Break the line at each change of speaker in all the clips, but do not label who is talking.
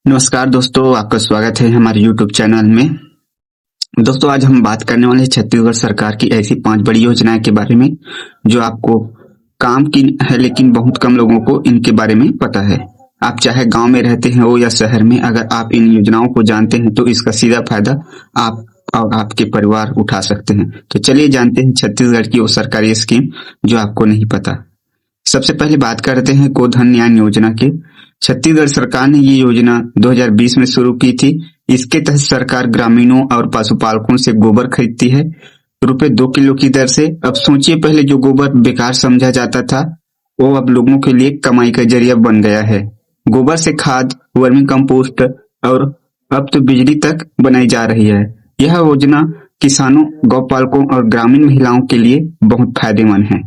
नमस्कार दोस्तों, आपका स्वागत है हमारे YouTube चैनल में। दोस्तों, आज हम बात करने वाले हैं छत्तीसगढ़ सरकार की ऐसी 5 बड़ी योजनाएं के बारे में जो आपको काम की है, लेकिन बहुत कम लोगों को इनके बारे में पता है। आप चाहे गांव में रहते हैं हो या शहर में, अगर आप इन योजनाओं को जानते हैं तो इसका सीधा फायदा आप और आपके परिवार उठा सकते हैं। तो चलिए जानते हैं छत्तीसगढ़ की वो सरकारी स्कीम जो आपको नहीं पता। सबसे पहले बात करते हैं गोधन न्याय योजना की। छत्तीसगढ़ सरकार ने ये योजना 2020 में शुरू की थी। इसके तहत सरकार ग्रामीणों और पशुपालकों से गोबर खरीदती है ₹2 किलो की दर से। अब सोचिए, पहले जो गोबर बेकार समझा जाता था वो अब लोगों के लिए कमाई का जरिया बन गया है। गोबर से खाद, वर्मी कंपोस्ट और अब तो बिजली तक बनाई जा रही है। यह योजना किसानों, गौपालकों और ग्रामीण महिलाओं के लिए बहुत फायदेमंद है।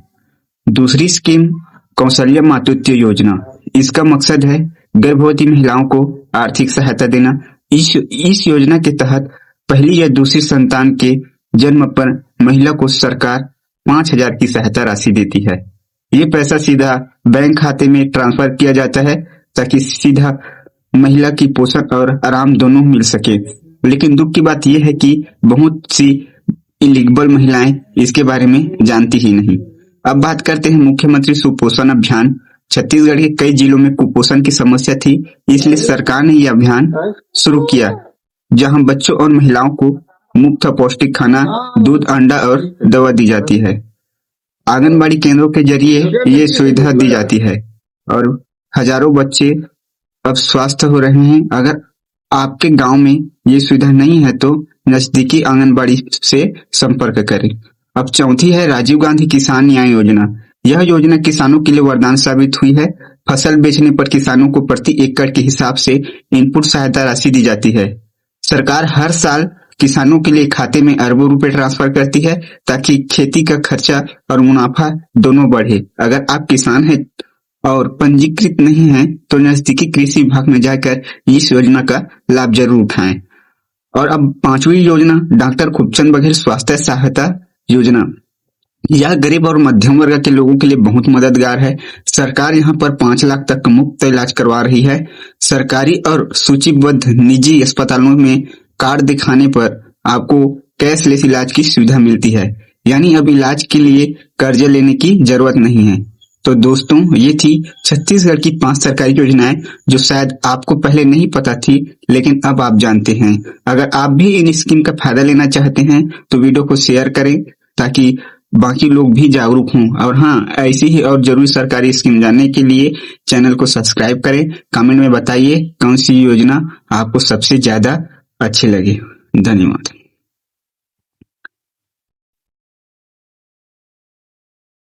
दूसरी स्कीम कौशल्य मातृत्व योजना। इसका मकसद है गर्भवती महिलाओं को आर्थिक सहायता देना। इस योजना के तहत पहली या दूसरी संतान के जन्म पर महिला को सरकार 5,000 की सहायता राशि देती है। ये पैसा सीधा बैंक खाते में ट्रांसफर किया जाता है ताकि सीधा महिला की पोषण और आराम दोनों मिल सके। लेकिन दुख की बात यह है कि बहुत सी इलीगल महिलाएं इसके बारे में जानती ही नहीं। अब बात करते हैं मुख्यमंत्री सुपोषण अभियान। छत्तीसगढ़ के कई जिलों में कुपोषण की समस्या थी, इसलिए सरकार ने यह अभियान शुरू किया, जहां बच्चों और महिलाओं को मुफ्त पौष्टिक खाना, दूध, अंडा और दवा दी जाती है। आंगनबाड़ी केंद्रों के जरिए ये सुविधा दी जाती है और हजारों बच्चे अब स्वस्थ हो रहे हैं। अगर आपके गांव में ये सुविधा नहीं है तो नजदीकी आंगनबाड़ी से संपर्क करें। अब चौथी है राजीव गांधी किसान न्याय योजना। यह योजना किसानों के लिए वरदान साबित हुई है। फसल बेचने पर किसानों को प्रति एकड़ के हिसाब से इनपुट सहायता राशि दी जाती है। सरकार हर साल किसानों के लिए खाते में अरबों रुपए ट्रांसफर करती है ताकि खेती का खर्चा और मुनाफा दोनों बढ़े। अगर आप किसान हैं और पंजीकृत नहीं हैं तो नजदीकी कृषि विभाग में जाकर इस योजना का लाभ जरूर उठाएं। और अब 5वीं योजना डॉक्टर खूबचंद बघेल स्वास्थ्य सहायता योजना। यह गरीब और मध्यम वर्ग के लोगों के लिए बहुत मददगार है। सरकार यहाँ पर 5 लाख तक का मुफ्त इलाज करवा रही है। सरकारी और सूचीबद्ध निजी अस्पतालों में कार्ड दिखाने पर आपको कैशलेस इलाज की सुविधा मिलती है, यानी अब इलाज के लिए कर्जे लेने की जरूरत नहीं है। तो दोस्तों, ये थी छत्तीसगढ़ की 5 सरकारी योजनाएं जो शायद आपको पहले नहीं पता थी, लेकिन अब आप जानते हैं। अगर आप भी इन स्कीम का फायदा लेना चाहते हैं तो वीडियो को शेयर करें ताकि बाकी लोग भी जागरूक हों। और हाँ, ऐसी ही और जरूरी सरकारी स्कीम जानने के लिए चैनल को सब्सक्राइब करें। कमेंट में बताइए कौन सी योजना आपको सबसे ज्यादा अच्छी लगी। धन्यवाद।